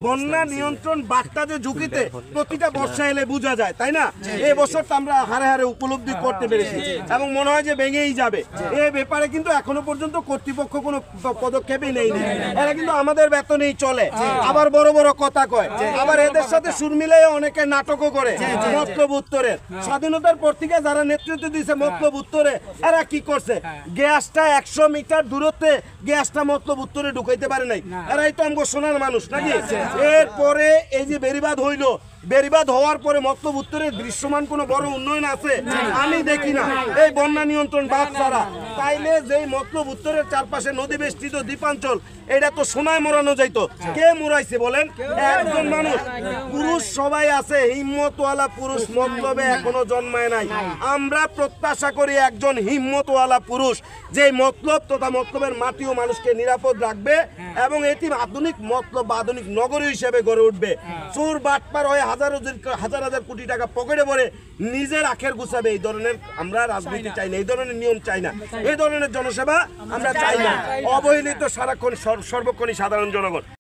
বন্যা নিয়ন্ত্রণ বার্তা যে ঝুঁকিতে প্রতিটা বর্ষা এলে বোঝা যায়, তাই না? এই বছরটা আমরা হারে হারে উপলব্ধি করতে পেরেছি এবং মনে হয় যে ভেঙেই যাবে। এই ব্যাপারে কিন্তু এখনো পর্যন্ত কর্তৃপক্ষ কোনো পদক্ষেপই নেয়নি। এরা কিন্তু আমাদের বেতনেই চলে, আবার বড় বড় কথা কয়, আবার এদের সাথে সুর মিলিয়ে অনেকে নাটকও করে। মতলব উত্তরের স্বাধীনতার পর থেকে যারা নেতৃত্ব দিয়েছে মতলব উত্তরে, এরা কি করছে? গ্যাসটা 100 মিটার দূরত্বে গ্যাসটা মতলব উত্তরে ঢুকাইতে পারে নাই। এরাই তো আমগো সোনার মানুষ নাকি? এরপরে এই যে বেড়িবাঁধ হইলো, বেড়িবাঁধ হওয়ার পরে মতলব উত্তরের দৃশ্যমান কোনো বড় উন্নয়ন আছে আমি দেখি না এই বন্যা নিয়ন্ত্রণ বাঁধ ছাড়া। তাইলে যেই মতলব উত্তরের চারপাশে নদী বেষ্টিত দ্বীপাঞ্চল, এটা তো সোনায় মোড়ানো যাইতো। কে মোড়াইছে বলেন? একজন মানুষ। পুরুষ সবাই আছে, হিম্মতওয়ালা পুরুষ মতলবে এখনো জন্মায় নাই। আমরা প্রত্যাশা করি একজন হিম্মতওয়ালা পুরুষ যে মতলব তথা মতলবের মাটি ও মানুষকে নিরাপদ রাখবে এবং এটি আধুনিক মতলব আধুনিক নগরী হিসেবে গড়ে উঠবে। চোর বাটপার হয়ে হাজার হাজার কোটি টাকা পকেটে ভরে নিজের আখের গুছাবে। এই ধরনের আমরা রাজনীতি চাই না, এই ধরনের নিয়ম চাই না, এই ধরনের জনসেবা আমরা চাই না। অবহেলিত সারাক্ষণ সর্বক্ষণই সাধারণ জনগণ।